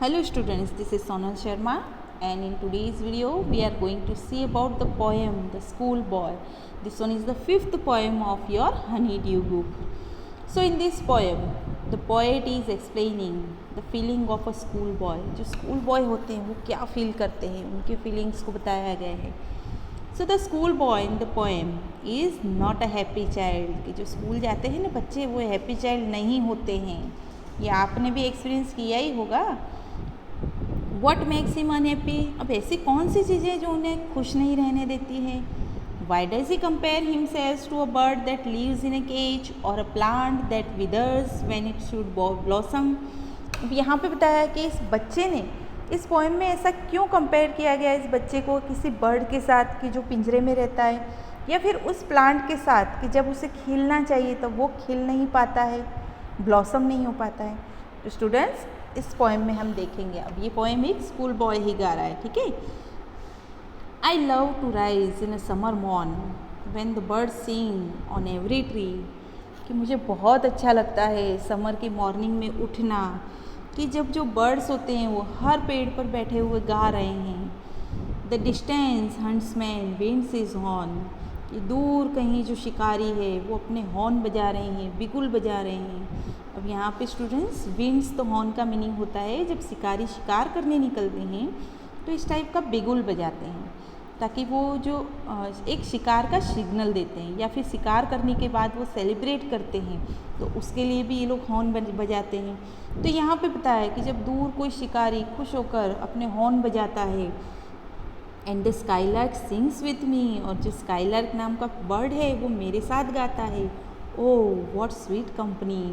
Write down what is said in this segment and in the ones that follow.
Hello students, this is Sonal Sharma and in today's video we are going to see about the poem The Schoolboy. This one is the fifth poem of your Honeydew book. So in this poem, the poet is explaining the feeling of a schoolboy. जो schoolboy होते हैं वो क्या feel करते हैं, उनके feelings को बताया गया है. So the schoolboy in the poem is not a happy child. कि जो स्कूल जाते हैं ना बच्चे वो happy child नहीं होते हैं. ये आपने भी एक्सपीरियंस किया ही होगा. What makes him unhappy. अब ऐसी कौन सी चीज़ें जो उन्हें खुश नहीं रहने देती है. Why does he compare himself to a bird that lives in a cage और a plant that withers when it should blossom. अब यहाँ पे बताया कि इस बच्चे ने इस पोएम में ऐसा क्यों कंपेयर किया गया इस बच्चे को किसी बर्ड के साथ कि जो पिंजरे में रहता है, या फिर उस प्लांट के साथ कि जब उसे खिलना चाहिए तब वो खिल नहीं पाता है, ब्लॉसम नहीं हो पाता है. तो स्टूडेंट्स इस पोएम में हम देखेंगे. अब ये पोएम एक स्कूल बॉय ही गा रहा है, ठीक है. I love to rise in a summer morn when the bird sing on every tree. कि मुझे बहुत अच्छा लगता है समर की मॉर्निंग में उठना कि जब जो बर्ड्स होते हैं वो हर पेड़ पर बैठे हुए गा रहे हैं. The distance huntsman winds his horn. कि दूर कहीं जो शिकारी है वो अपने हॉर्न बजा रहे हैं, बिगुल बजा रहे हैं. अब यहाँ पे स्टूडेंट्स विंड्स तो हॉर्न का मीनिंग होता है जब शिकारी शिकार करने निकलते हैं तो इस टाइप का बिगुल बजाते हैं ताकि वो जो एक शिकार का सिग्नल देते हैं, या फिर शिकार करने के बाद वो सेलिब्रेट करते हैं तो उसके लिए भी ये लोग हॉर्न बजाते हैं. तो यहाँ पे बताया कि जब दूर कोई शिकारी खुश होकर अपने हॉर्न बजाता है and the skylark sings with me, और जो स्काईलार्क नाम का बर्ड है वो मेरे साथ गाता है. Oh what sweet company.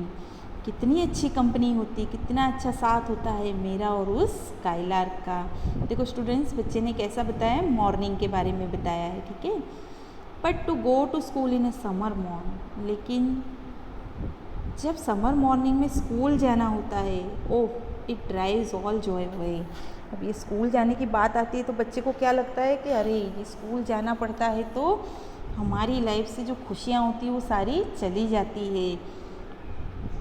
कितनी अच्छी कंपनी होती, कितना अच्छा साथ होता है मेरा और उस स्काईलार्क का. देखो स्टूडेंट्स बच्चे ने कैसा बताया, मॉर्निंग के बारे में बताया है, ठीक है. But to go to school in a summer morning. लेकिन जब समर मॉर्निंग में स्कूल जाना होता है, oh it drives all joy away. अब ये स्कूल जाने की बात आती है तो बच्चे को क्या लगता है कि अरे ये स्कूल जाना पड़ता है तो हमारी लाइफ से जो खुशियाँ होती हैं वो सारी चली जाती है.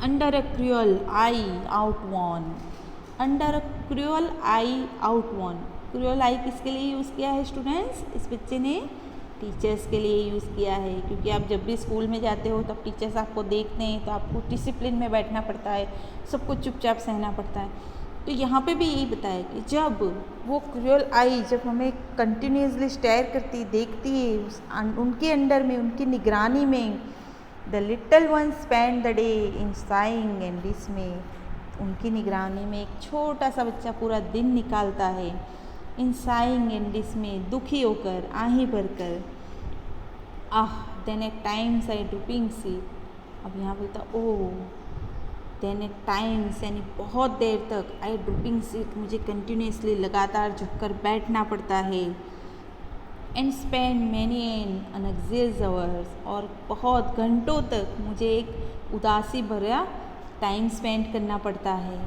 Under a cruel eye outworn. Under a cruel eye outworn. Cruel eye किसके लिए यूज़ किया है स्टूडेंट्स, इस बच्चे ने टीचर्स के लिए यूज़ किया है. क्योंकि आप जब भी स्कूल में जाते हो तब टीचर्स आपको देखते हैं तो आपको डिसिप्लिन में बैठना पड़ता है, सब कुछ चुपचाप सहना पड़ता है. तो यहाँ पे भी यही बताया कि जब वो क्रूअल आई जब हमें कंटिन्यूसली स्टेयर करती देखती है उनके अंडर में, उनकी निगरानी में, the little one spend the day in saying and डिसमे. उनकी निगरानी में एक छोटा सा बच्चा पूरा दिन निकालता है इन साइंग एंड डिसमे, दुखी होकर, आही भरकर. Then at times I drooping sit. अब यहाँ बोलता ओह देन एट टाइम्स यानी बहुत देर तक, आई ड्रूपिंग सीट मुझे कंटिन्यूसली लगातार झुककर बैठना पड़ता है. And spend many an anxious hours, और बहुत घंटों तक मुझे एक उदासी भरा टाइम स्पेंड करना पड़ता है.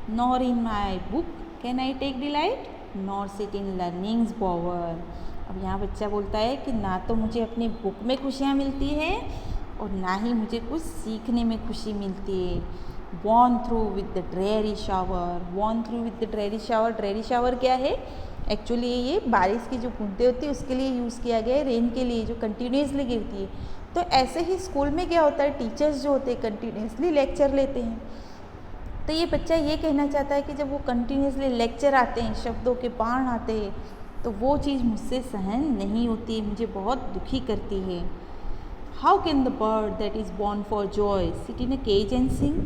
Nor in my book can I take delight nor sit in learning's power. अब यहाँ बच्चा बोलता है कि ना तो मुझे अपनी बुक में खुशियाँ मिलती है और ना ही मुझे कुछ सीखने में खुशी मिलती है. Worn through with the dreary shower. Worn through with the dreary shower. Dreary shower क्या है, एक्चुअली ये बारिश की जो बूंदें होती है उसके लिए यूज़ किया गया है, रेन के लिए जो कंटिन्यूसली गिरती है. तो ऐसे ही स्कूल में क्या होता है, टीचर्स जो होते हैं कंटिन्यूसली लेक्चर लेते हैं. तो ये बच्चा ये कहना चाहता है कि जब वो कंटिन्यूसली लेक्चर आते हैं, शब्दों के बाण आते हैं, तो वो चीज़ मुझसे सहन नहीं होती, मुझे बहुत दुखी करती है. How can the bird that is born for joy sit in a cage and sing.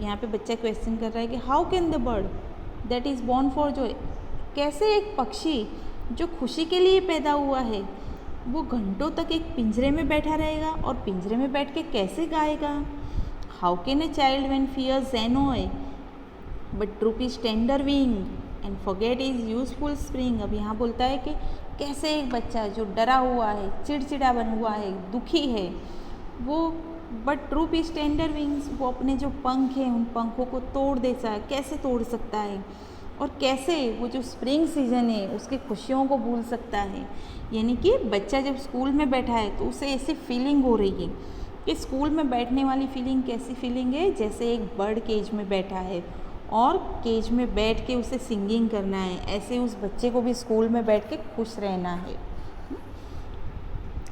यहाँ पे बच्चा क्वेश्चन कर रहा है कि how can the bird that is born for joy, कैसे एक पक्षी जो खुशी के लिए पैदा हुआ है वो घंटों तक एक पिंजरे में बैठा रहेगा और पिंजरे में बैठ के कैसे गाएगा. How can a child when fears annoy but droop is tender wing and forget is useful spring. अब यहाँ बोलता है कि कैसे एक बच्चा जो डरा हुआ है, चिड़चिड़ा बन हुआ है, दुखी है, वो but droop is tender wings, वो अपने जो पंख हैं उन पंखों को तोड़ देता है, कैसे तोड़ सकता है, और कैसे वो जो स्प्रिंग सीजन है उसकी खुशियों को भूल सकता है. यानी कि बच्चा जब स्कूल में बैठा है तो उसे ऐसी फीलिंग हो रही है कि स्कूल में बैठने वाली फीलिंग कैसी फीलिंग है, जैसे एक बर्ड केज में बैठा है और केज में बैठ के उसे सिंगिंग करना है, ऐसे उस बच्चे को भी स्कूल में बैठ के खुश रहना है।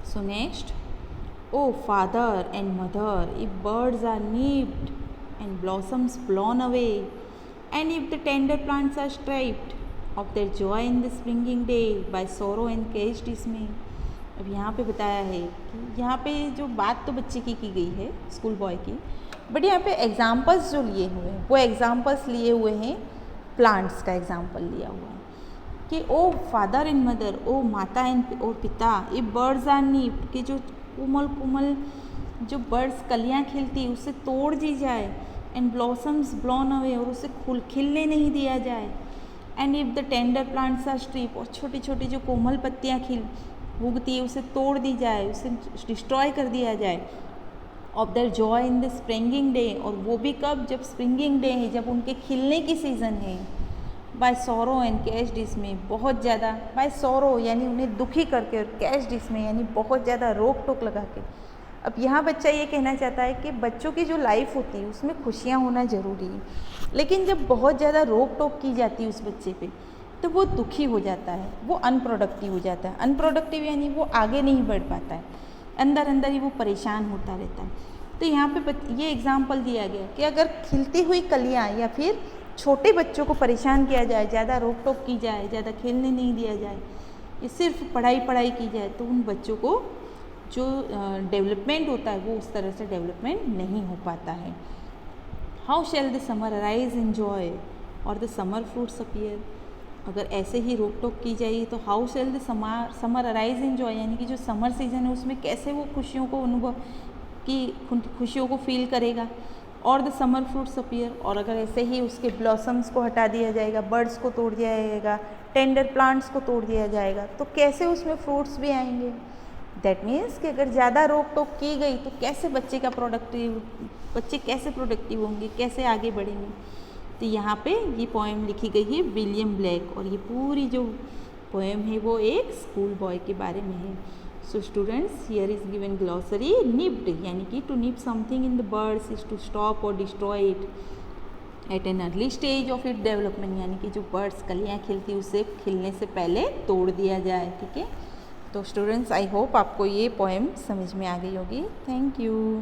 So next, O father and mother, if birds are nipped and blossoms blown away, and if the tender plants are stripped of their joy in the springing day by sorrow and caged dismay। अब यहाँ पे बताया है कि यहाँ पे जो बात तो बच्चे की गई है, स्कूल बॉय की, बट यहाँ पे एग्जाम्पल्स जो लिए हुए हैं वो एग्जाम्पल्स लिए हुए हैं प्लांट्स का एग्जाम्पल लिया हुआ है कि ओ फादर एंड मदर, ओ माता एंड और पिता, इफ बर्ड्स आर nipped, कि जो कोमल कोमल जो बर्ड्स कलियाँ खिलती उसे तोड़ दी जाए, एंड ब्लॉसम्स ब्लॉन अवे, और उसे खिलने नहीं दिया जाए, and if the tender plants are strip, और छोटी छोटी जो कोमल पत्तियाँ उगती है उसे तोड़ दी जाए, उसे डिस्ट्रॉय कर दिया जाए, of their joy in the springing day, और वो भी कब, जब स्प्रिंगिंग डे है, जब उनके खिलने की सीज़न है, by sorrow and care's dismay, बहुत ज़्यादा, बाय सौरो यानी उन्हें दुखी करके, और कैश डिसमे यानी बहुत ज़्यादा रोक टोक लगा के। अब यहाँ बच्चा ये कहना चाहता है कि बच्चों की जो लाइफ होती है उसमें खुशियाँ होना ज़रूरी है, लेकिन जब बहुत ज़्यादा रोक टोक की जाती है उस बच्चे पे तो वो दुखी हो जाता है, वो अनप्रोडक्टिव हो जाता है। अनप्रोडक्टिव यानी वो आगे नहीं बढ़ पाता है, अंदर अंदर ही वो परेशान होता रहता है। तो यहाँ पे ये एग्जाम्पल दिया गया कि अगर खिलती हुई कलियाँ या फिर छोटे बच्चों को परेशान किया जाए, ज़्यादा रोक टोक की जाए, ज़्यादा खेलने नहीं दिया जाए, ये सिर्फ पढ़ाई पढ़ाई की जाए, तो उन बच्चों को जो डेवलपमेंट होता है वो उस तरह से डेवलपमेंट नहीं हो पाता है। How shall the summer arise in joy और द समर फ्रूट्स अपीयर, अगर ऐसे ही रोक टोक की जाए तो how shall the summer arise in joy, यानी कि जो समर सीजन है उसमें कैसे वो खुशियों को अनुभव की खुशियों को फील करेगा, और द समर फ्रूट्स अपीयर, और अगर ऐसे ही उसके ब्लॉसम्स को हटा दिया जाएगा, बर्ड्स को तोड़ दिया जाएगा, टेंडर प्लांट्स को तोड़ दिया जाएगा, तो कैसे उसमें फ्रूट्स भी आएंगे। दैट मीन्स कि अगर ज़्यादा रोक टोक की गई तो कैसे बच्चे कैसे प्रोडक्टिव होंगे, कैसे आगे बढ़ेंगे। तो यहाँ पे ये पोएम लिखी गई है विलियम ब्लैक, और ये पूरी जो पोएम है वो एक स्कूल बॉय के बारे में है। So students, here is given glossary, nipped यानी कि to nip something in the birds is to stop और destroy it at an early stage of it development, यानी कि जो बर्ड्स कलियाँ खिलती उसे खिलने से पहले तोड़ दिया जाए। ठीक है, तो स्टूडेंट्स आई होप आपको ये पोएम समझ में आ गई होगी। Thank you.